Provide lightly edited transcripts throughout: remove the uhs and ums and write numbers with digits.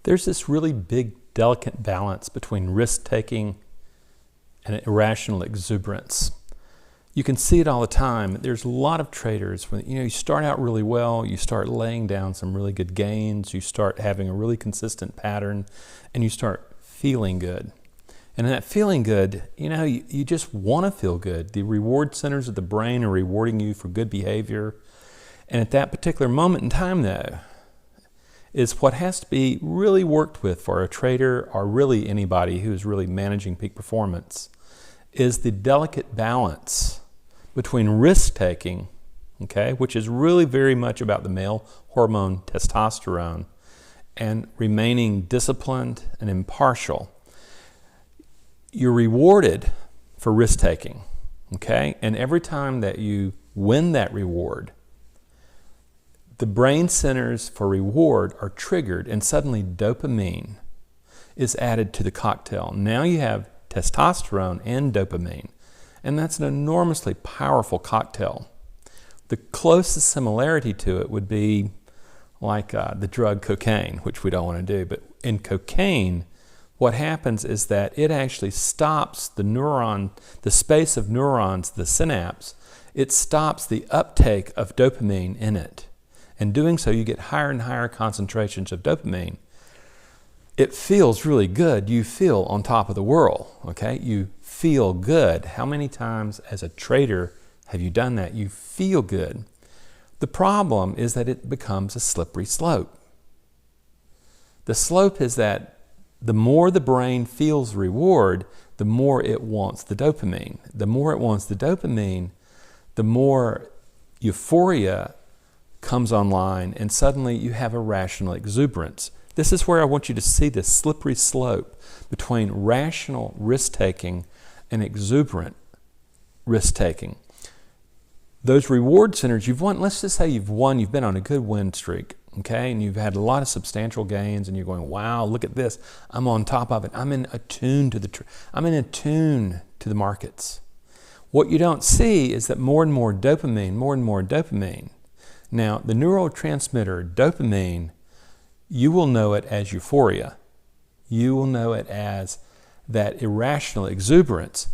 there's this really big, delicate balance between risk-taking and irrational exuberance. You can see it all the time. There's a lot of traders, when you start out really well, you start laying down some really good gains, you start having a really consistent pattern, and you start feeling good. And in that feeling good, you just want to feel good. The reward centers of the brain are rewarding you for good behavior. And at that particular moment in time, though, is what has to be really worked with for a trader, or really anybody who is really managing peak performance, is the delicate balance between risk-taking, which is really very much about the male hormone testosterone, and remaining disciplined and impartial. You're rewarded for risk-taking, and every time that you win that reward, the brain centers for reward are triggered, and suddenly dopamine is added to the cocktail. Now you have testosterone and dopamine, and that's an enormously powerful cocktail. The closest similarity to it would be like the drug cocaine, which we don't want to do. But in cocaine, what happens is that it actually stops the space of neurons, the synapse. It stops the uptake of dopamine in it. And doing so, you get higher and higher concentrations of dopamine. It feels really good. You feel on top of the world, You feel good. How many times as a trader have you done that? You feel good. The problem is that it becomes a slippery slope. The slope is that the more the brain feels reward, the more it wants the dopamine. The more it wants the dopamine, the more euphoria comes online, and suddenly you have irrational exuberance. This is where I want you to see this slippery slope between rational risk-taking and exuberant risk-taking. Those reward centers you've won, let's just say you've been on a good win streak, and you've had a lot of substantial gains, and you're going, wow, look at this, I'm on top of it, I'm in attune to the markets. What you don't see is that more and more dopamine. Now, the neurotransmitter dopamine, you will know it as euphoria. You will know it as that irrational exuberance.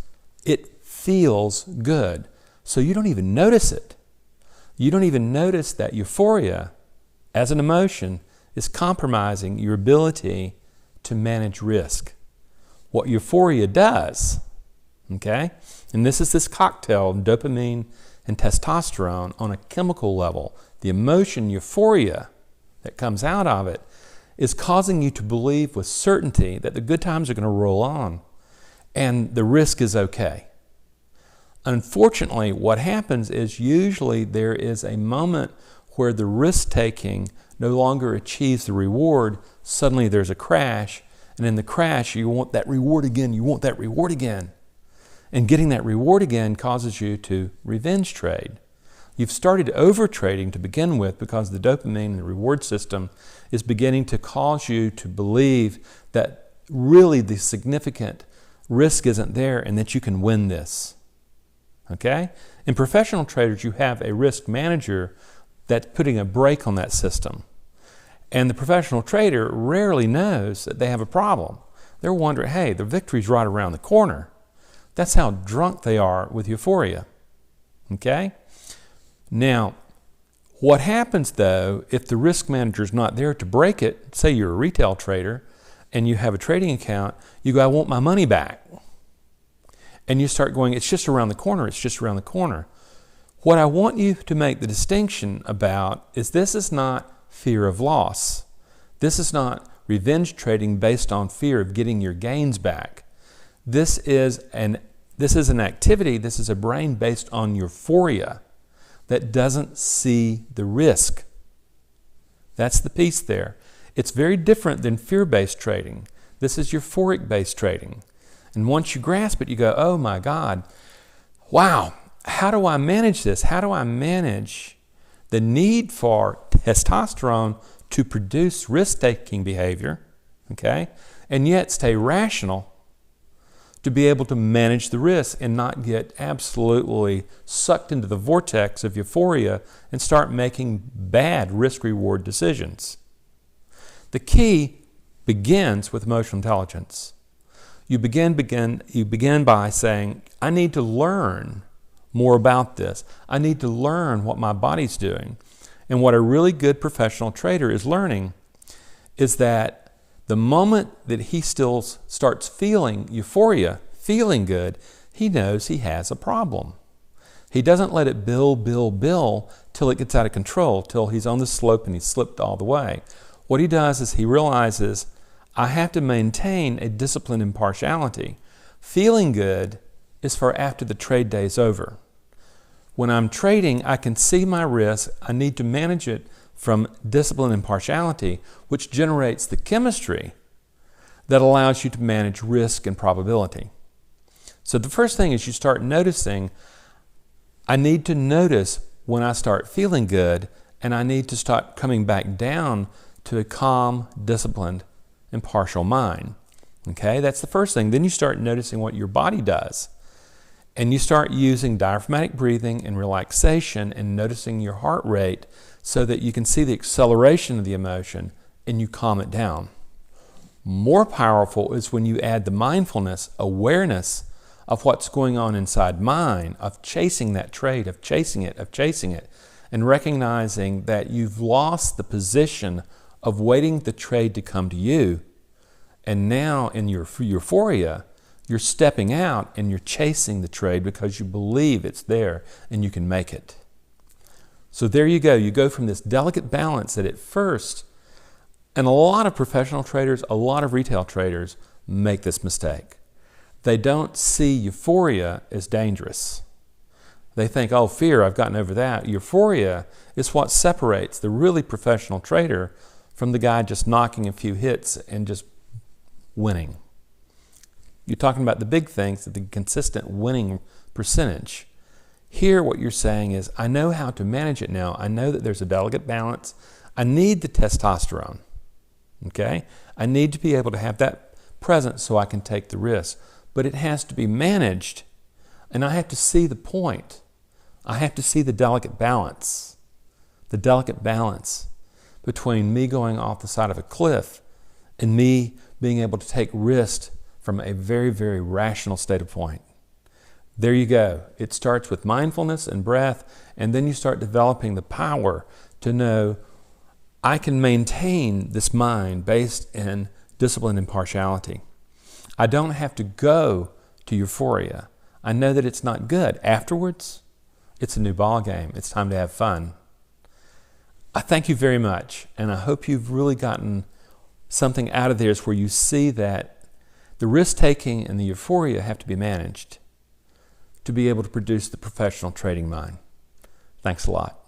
It feels good. So you don't even notice it. You don't even notice that euphoria as an emotion is compromising your ability to manage risk. What euphoria does, and this is this cocktail of dopamine and testosterone on a chemical level, the emotion euphoria that comes out of it is causing you to believe with certainty that the good times are going to roll on and the risk is okay. Unfortunately, what happens is usually there is a moment where the risk-taking no longer achieves the reward. Suddenly there's a crash, and in the crash you want that reward again. And getting that reward again causes you to revenge trade. You've started over-trading to begin with because the dopamine and the reward system is beginning to cause you to believe that really the significant risk isn't there and that you can win this. In professional traders, you have a risk manager that's putting a brake on that system. And the professional trader rarely knows that they have a problem. They're wondering, hey, the victory's right around the corner. That's how drunk they are with euphoria. Now, what happens though, if the risk manager's not there to break it, say you're a retail trader and you have a trading account, you go, I want my money back. And you start going, it's just around the corner. What I want you to make the distinction about is this is not fear of loss. This is not revenge trading based on fear of getting your gains back. This is an activity, this is a brain based on euphoria that doesn't see the risk. That's the piece there. It's very different than fear-based trading. This is euphoric-based trading. And once you grasp it, you go, oh my God, wow, how do I manage this? How do I manage the need for testosterone to produce risk-taking behavior, and yet stay rational to be able to manage the risk and not get absolutely sucked into the vortex of euphoria and start making bad risk-reward decisions. The key begins with emotional intelligence. You begin by saying, I need to learn more about this. I need to learn what my body's doing. And what a really good professional trader is learning is that the moment that he still starts feeling euphoria, feeling good, he knows he has a problem. He doesn't let it build till it gets out of control, till he's on the slope and he's slipped all the way. What he does is he realizes, I have to maintain a disciplined impartiality. Feeling good is for after the trade day is over. When I'm trading, I can see my risk. I need to manage it from disciplined impartiality, which generates the chemistry that allows you to manage risk and probability. So the first thing is you start noticing, I need to notice when I start feeling good, and I need to start coming back down to a calm, disciplined, impartial mind. Okay, that's the first thing. Then you start noticing what your body does. And you start using diaphragmatic breathing and relaxation and noticing your heart rate so that you can see the acceleration of the emotion and you calm it down. More powerful is when you add the mindfulness, awareness of what's going on inside mind, of chasing that trade, of chasing it, and recognizing that you've lost the position of waiting the trade to come to you. And now in your euphoria, you're stepping out and you're chasing the trade because you believe it's there and you can make it. So there you go. You go from this delicate balance that at first, and a lot of professional traders, a lot of retail traders make this mistake. They don't see euphoria as dangerous. They think, oh, fear, I've gotten over that. Euphoria is what separates the really professional trader from the guy just knocking a few hits and just winning. You're talking about the big things, the consistent winning percentage. Here, what you're saying is, I know how to manage it now. I know that there's a delicate balance. I need the testosterone. Okay? I need to be able to have that present so I can take the risk. But it has to be managed, and I have to see the point. I have to see the delicate balance between me going off the side of a cliff and me being able to take risks from a very, very rational state of point. There you go. It starts with mindfulness and breath, and then you start developing the power to know I can maintain this mind based in discipline and impartiality. I don't have to go to euphoria. I know that it's not good. Afterwards, it's a new ball game. It's time to have fun. I thank you very much, and I hope you've really gotten something out of this where you see that the risk-taking and the euphoria have to be managed to be able to produce the professional trading mind. Thanks a lot.